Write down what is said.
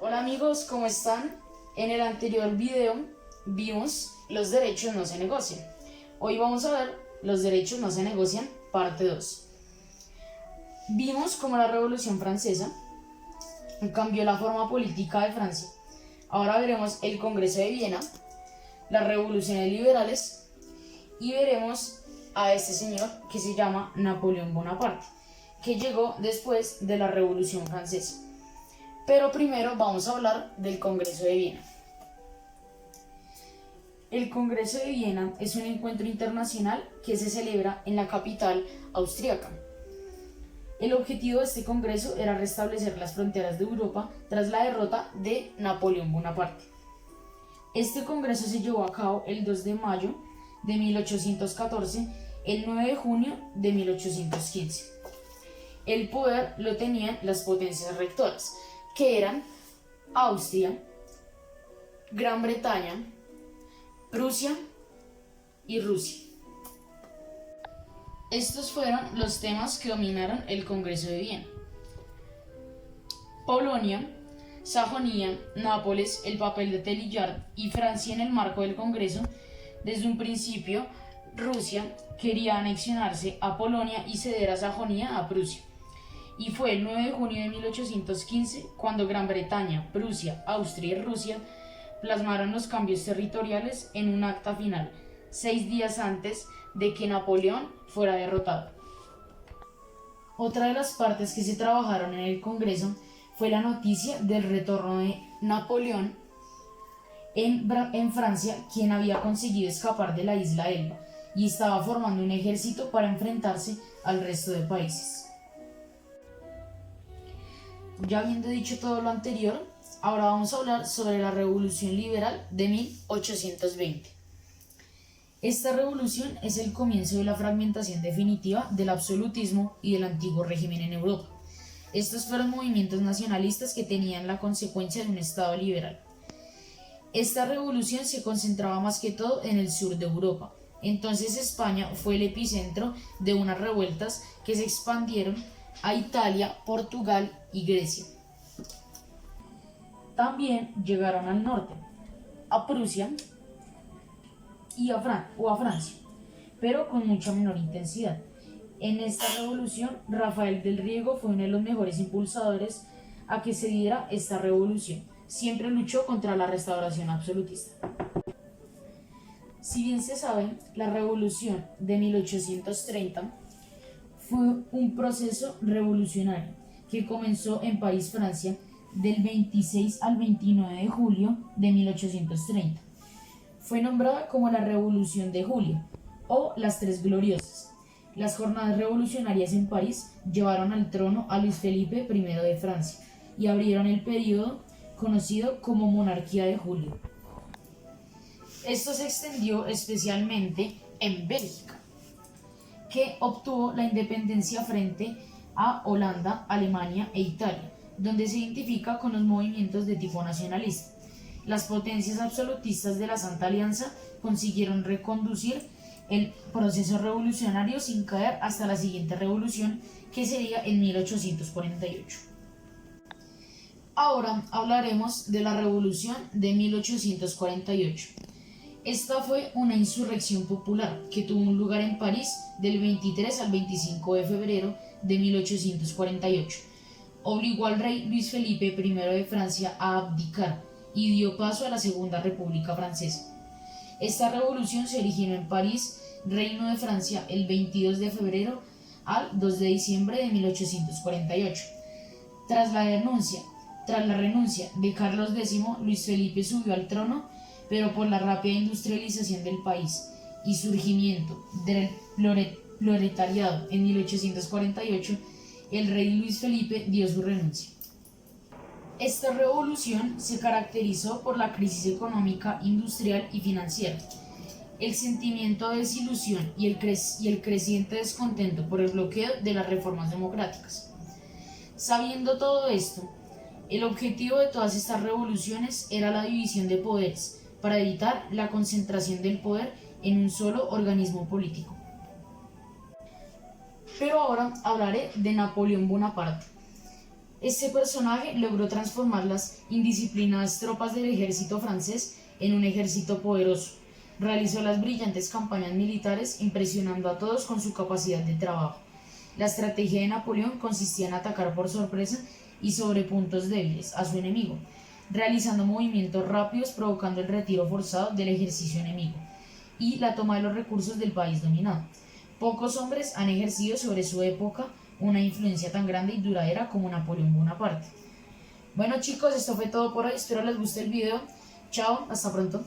Hola amigos, ¿cómo están? En el anterior video vimos los derechos no se negocian. Hoy vamos a ver los derechos no se negocian, parte 2. Vimos cómo la Revolución Francesa cambió la forma política de Francia. Ahora veremos el Congreso de Viena, las revoluciones liberales y veremos a este señor que se llama Napoleón Bonaparte, que llegó después de la Revolución Francesa. Pero primero vamos a hablar del Congreso de Viena. El Congreso de Viena es un encuentro internacional que se celebra en la capital austríaca. El objetivo de este congreso era restablecer las fronteras de Europa tras la derrota de Napoleón Bonaparte. Este congreso se llevó a cabo el 2 de mayo de 1814, el 9 de junio de 1815. El poder lo tenían las potencias rectoras, que eran Austria, Gran Bretaña, Prusia y Rusia. Estos fueron los temas que dominaron el Congreso de Viena: Polonia, Sajonia, Nápoles, el papel de Talleyrand y Francia en el marco del Congreso. Desde un principio, Rusia quería anexionarse a Polonia y ceder a Sajonia a Prusia. Y fue el 9 de junio de 1815 cuando Gran Bretaña, Prusia, Austria y Rusia plasmaron los cambios territoriales en un acta final, 6 días antes de que Napoleón fuera derrotado. Otra de las partes que se trabajaron en el Congreso fue la noticia del retorno de Napoleón en Francia, quien había conseguido escapar de la isla Elba y estaba formando un ejército para enfrentarse al resto de países. Ya habiendo dicho todo lo anterior, ahora vamos a hablar sobre la Revolución Liberal de 1820. Esta revolución es el comienzo de la fragmentación definitiva del absolutismo y del antiguo régimen en Europa. Estos fueron movimientos nacionalistas que tenían la consecuencia de un Estado liberal. Esta revolución se concentraba más que todo en el sur de Europa. Entonces España fue el epicentro de unas revueltas que se expandieron a Italia, Portugal y Grecia. También llegaron al norte, a Prusia y a Francia, pero con mucha menor intensidad. En esta revolución, Rafael del Riego fue uno de los mejores impulsadores a que se diera esta revolución. Siempre luchó contra la restauración absolutista. Si bien se sabe, la revolución de 1830 fue un proceso revolucionario que comenzó en París, Francia, del 26 al 29 de julio de 1830. Fue nombrada como la Revolución de Julio o las Tres Gloriosas. Las jornadas revolucionarias en París llevaron al trono a Luis Felipe I de Francia y abrieron el periodo conocido como Monarquía de Julio. Esto se extendió especialmente en Bélgica, que obtuvo la independencia frente a Holanda, Alemania e Italia, donde se identifica con los movimientos de tipo nacionalista. Las potencias absolutistas de la Santa Alianza consiguieron reconducir el proceso revolucionario sin caer hasta la siguiente revolución, que sería en 1848. Ahora hablaremos de la revolución de 1848. Esta fue una insurrección popular que tuvo un lugar en París del 23 al 25 de febrero de 1848. Obligó al rey Luis Felipe I de Francia a abdicar y dio paso a la Segunda República Francesa. Esta revolución se originó en París, Reino de Francia, el 22 de febrero al 2 de diciembre de 1848. Tras la renuncia de Carlos X, Luis Felipe subió al trono, pero por la rápida industrialización del país y surgimiento del proletariado en 1848, el rey Luis Felipe dio su renuncia. Esta revolución se caracterizó por la crisis económica, industrial y financiera, el sentimiento de desilusión y el creciente descontento por el bloqueo de las reformas democráticas. Sabiendo todo esto, el objetivo de todas estas revoluciones era la división de poderes, para evitar la concentración del poder en un solo organismo político. Pero ahora hablaré de Napoleón Bonaparte. Este personaje logró transformar las indisciplinadas tropas del ejército francés en un ejército poderoso. Realizó las brillantes campañas militares, impresionando a todos con su capacidad de trabajo. La estrategia de Napoleón consistía en atacar por sorpresa y sobre puntos débiles a su enemigo, realizando movimientos rápidos provocando el retiro forzado del ejército enemigo y la toma de los recursos del país dominado. Pocos hombres han ejercido sobre su época una influencia tan grande y duradera como Napoleón Bonaparte. Bueno chicos, esto fue todo por hoy, espero les guste el video. Chao, hasta pronto.